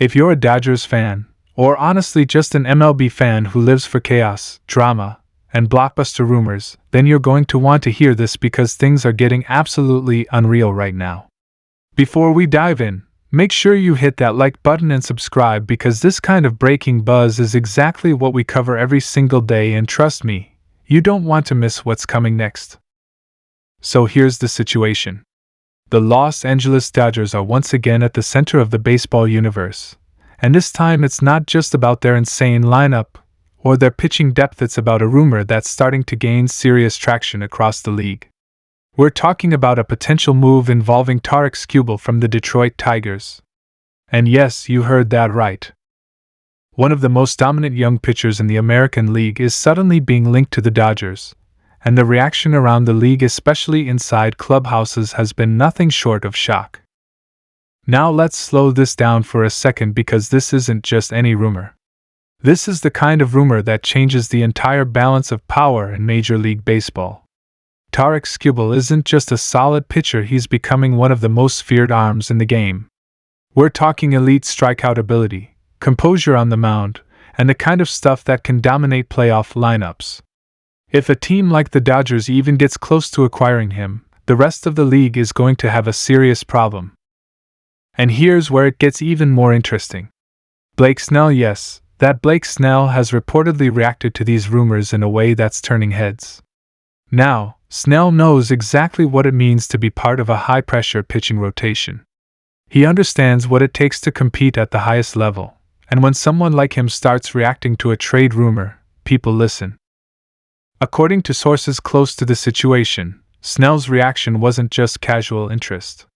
If you're a Dodgers fan, or honestly just an MLB fan who lives for chaos, drama, and blockbuster rumors, then you're going to want to hear this because things are getting absolutely unreal right now. Before we dive in, make sure you hit that like button and subscribe because this kind of breaking buzz is exactly what we cover every single day, and trust me, you don't want to miss what's coming next. So here's the situation. The Los Angeles Dodgers are once again at the center of the baseball universe, and this time it's not just about their insane lineup or their pitching depth, it's about a rumor that's starting to gain serious traction across the league. We're talking about a potential move involving Tarik Skubal from the Detroit Tigers. And yes, you heard that right. One of the most dominant young pitchers in the American League is suddenly being linked to the Dodgers, and the reaction around the league, especially inside clubhouses, has been nothing short of shock. Now let's slow this down for a second because this isn't just any rumor. This is the kind of rumor that changes the entire balance of power in Major League Baseball. Tarik Skubal isn't just a solid pitcher, he's becoming one of the most feared arms in the game. We're talking elite strikeout ability, composure on the mound, and the kind of stuff that can dominate playoff lineups. If a team like the Dodgers even gets close to acquiring him, the rest of the league is going to have a serious problem. And here's where it gets even more interesting. Blake Snell, yes, that Blake Snell has reportedly reacted to these rumors in a way that's turning heads. Now, Snell knows exactly what it means to be part of a high-pressure pitching rotation. He understands what it takes to compete at the highest level, and when someone like him starts reacting to a trade rumor, people listen. According to sources close to the situation, Snell's reaction wasn't just casual interest.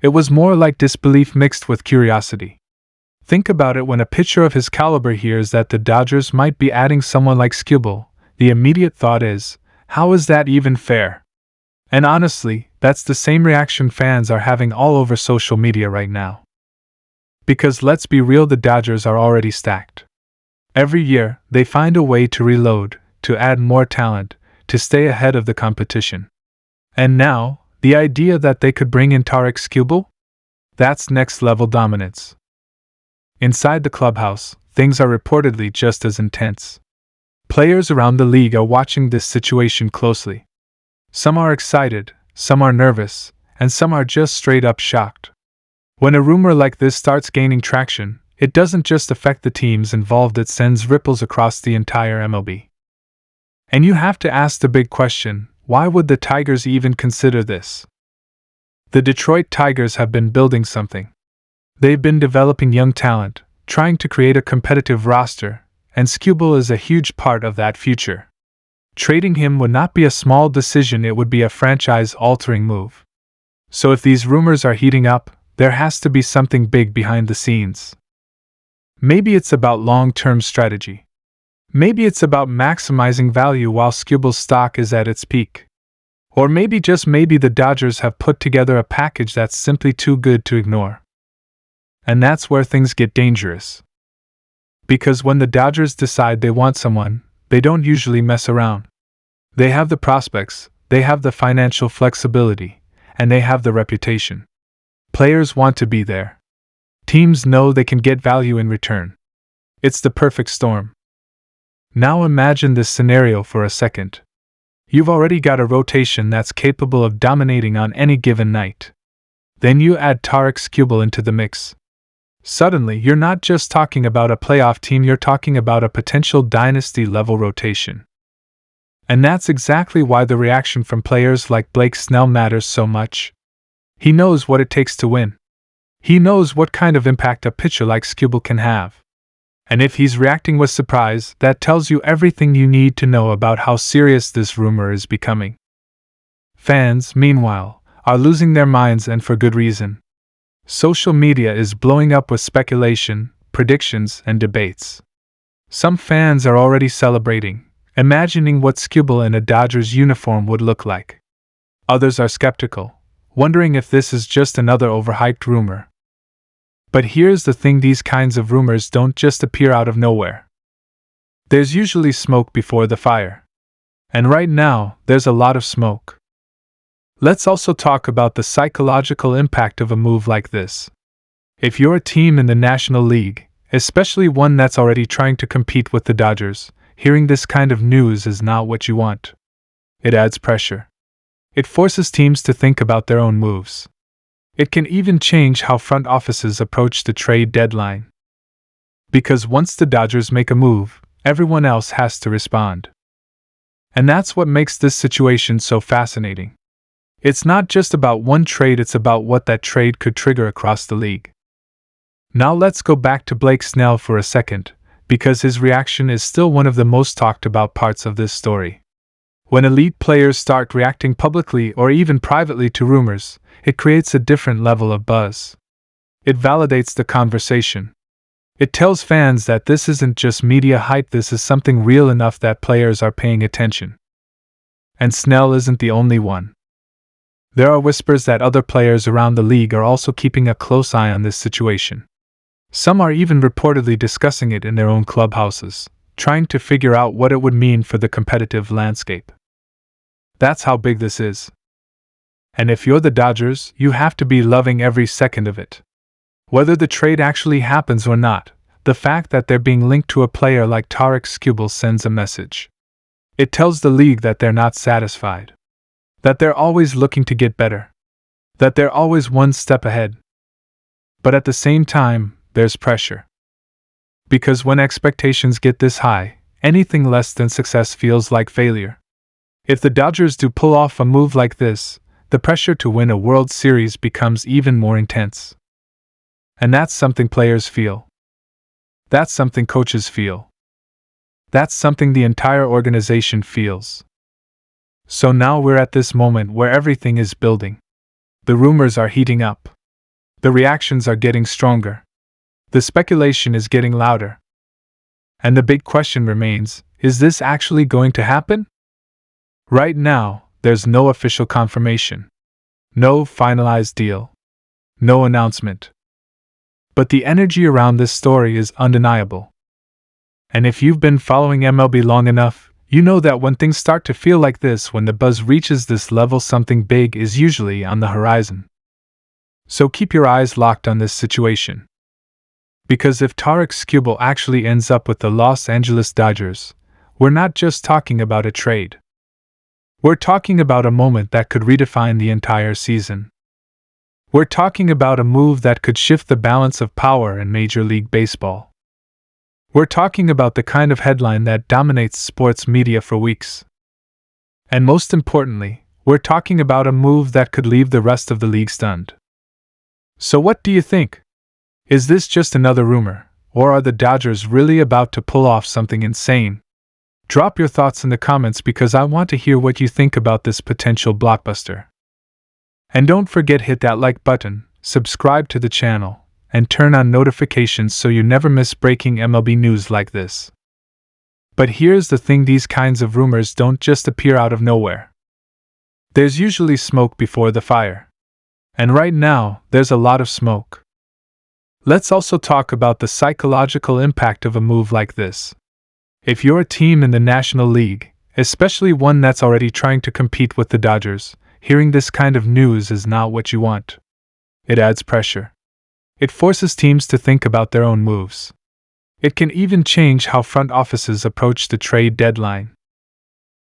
It was more like disbelief mixed with curiosity. Think about it, when a pitcher of his caliber hears that the Dodgers might be adding someone like Skubal, the immediate thought is, how is that even fair? And honestly, that's the same reaction fans are having all over social media right now. Because let's be real, the Dodgers are already stacked. Every year, they find a way to reload, to add more talent, to stay ahead of the competition. And now, the idea that they could bring in Tarik Skubal? That's next-level dominance. Inside the clubhouse, things are reportedly just as intense. Players around the league are watching this situation closely. Some are excited, some are nervous, and some are just straight up shocked. When a rumor like this starts gaining traction, it doesn't just affect the teams involved, it sends ripples across the entire MLB. And you have to ask the big question, why would the Tigers even consider this? The Detroit Tigers have been building something. They've been developing young talent, trying to create a competitive roster, and Skubal is a huge part of that future. Trading him would not be a small decision, it would be a franchise-altering move. So if these rumors are heating up, there has to be something big behind the scenes. Maybe it's about long-term strategy. Maybe it's about maximizing value while Skubal's stock is at its peak. Or maybe, just maybe, the Dodgers have put together a package that's simply too good to ignore. And that's where things get dangerous. Because when the Dodgers decide they want someone, they don't usually mess around. They have the prospects, they have the financial flexibility, and they have the reputation. Players want to be there. Teams know they can get value in return. It's the perfect storm. Now imagine this scenario for a second. You've already got a rotation that's capable of dominating on any given night. Then you add Tarik Skubal into the mix. Suddenly, you're not just talking about a playoff team, you're talking about a potential dynasty-level rotation. And that's exactly why the reaction from players like Blake Snell matters so much. He knows what it takes to win. He knows what kind of impact a pitcher like Skubal can have. And if he's reacting with surprise, that tells you everything you need to know about how serious this rumor is becoming. Fans, meanwhile, are losing their minds, and for good reason. Social media is blowing up with speculation, predictions, and debates. Some fans are already celebrating, imagining what Skubal in a Dodgers uniform would look like. Others are skeptical, wondering if this is just another overhyped rumor. But here's the thing, these kinds of rumors don't just appear out of nowhere. There's usually smoke before the fire. And right now, there's a lot of smoke. Let's also talk about the psychological impact of a move like this. If you're a team in the National League, especially one that's already trying to compete with the Dodgers, hearing this kind of news is not what you want. It adds pressure. It forces teams to think about their own moves. It can even change how front offices approach the trade deadline. Because once the Dodgers make a move, everyone else has to respond. And that's what makes this situation so fascinating. It's not just about one trade, it's about what that trade could trigger across the league. Now let's go back to Blake Snell for a second, because his reaction is still one of the most talked about parts of this story. When elite players start reacting publicly or even privately to rumors, it creates a different level of buzz. It validates the conversation. It tells fans that this isn't just media hype, this is something real enough that players are paying attention. And Snell isn't the only one. There are whispers that other players around the league are also keeping a close eye on this situation. Some are even reportedly discussing it in their own clubhouses, trying to figure out what it would mean for the competitive landscape. That's how big this is. And if you're the Dodgers, you have to be loving every second of it. Whether the trade actually happens or not, the fact that they're being linked to a player like Tarik Skubal sends a message. It tells the league that they're not satisfied. That they're always looking to get better. That they're always one step ahead. But at the same time, there's pressure. Because when expectations get this high, anything less than success feels like failure. If the Dodgers do pull off a move like this, the pressure to win a World Series becomes even more intense. And that's something players feel. That's something coaches feel. That's something the entire organization feels. So now we're at this moment where everything is building. The rumors are heating up. The reactions are getting stronger. The speculation is getting louder. And the big question remains, is this actually going to happen? Right now, there's no official confirmation. No finalized deal. No announcement. But the energy around this story is undeniable. And if you've been following MLB long enough, you know that when things start to feel like this, when the buzz reaches this level, something big is usually on the horizon. So keep your eyes locked on this situation. Because if Tarik Skubal actually ends up with the Los Angeles Dodgers, we're not just talking about a trade. We're talking about a moment that could redefine the entire season. We're talking about a move that could shift the balance of power in Major League Baseball. We're talking about the kind of headline that dominates sports media for weeks. And most importantly, we're talking about a move that could leave the rest of the league stunned. So what do you think? Is this just another rumor, or are the Dodgers really about to pull off something insane? Drop your thoughts in the comments because I want to hear what you think about this potential blockbuster. And don't forget, hit that like button, subscribe to the channel, and turn on notifications so you never miss breaking MLB news like this. But here's the thing, these kinds of rumors don't just appear out of nowhere. There's usually smoke before the fire. And right now, there's a lot of smoke. Let's also talk about the psychological impact of a move like this. If you're a team in the National League, especially one that's already trying to compete with the Dodgers, hearing this kind of news is not what you want. It adds pressure. It forces teams to think about their own moves. It can even change how front offices approach the trade deadline.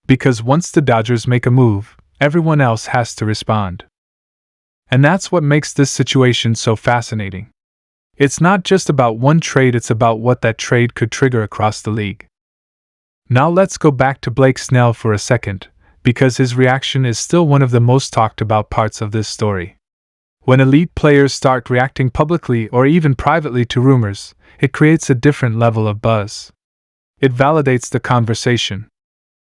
Because once the Dodgers make a move, everyone else has to respond. And that's what makes this situation so fascinating. It's not just about one trade, it's about what that trade could trigger across the league. Now let's go back to Blake Snell for a second, because his reaction is still one of the most talked about parts of this story. When elite players start reacting publicly or even privately to rumors, it creates a different level of buzz. It validates the conversation.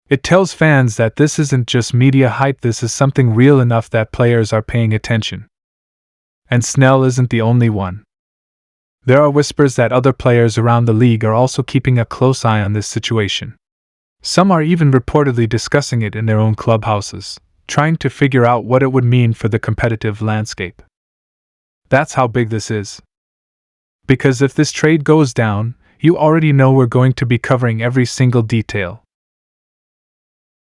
It tells fans that this isn't just media hype, this is something real enough that players are paying attention. And Snell isn't the only one. There are whispers that other players around the league are also keeping a close eye on this situation. Some are even reportedly discussing it in their own clubhouses, trying to figure out what it would mean for the competitive landscape. That's how big this is. Because if this trade goes down, you already know we're going to be covering every single detail.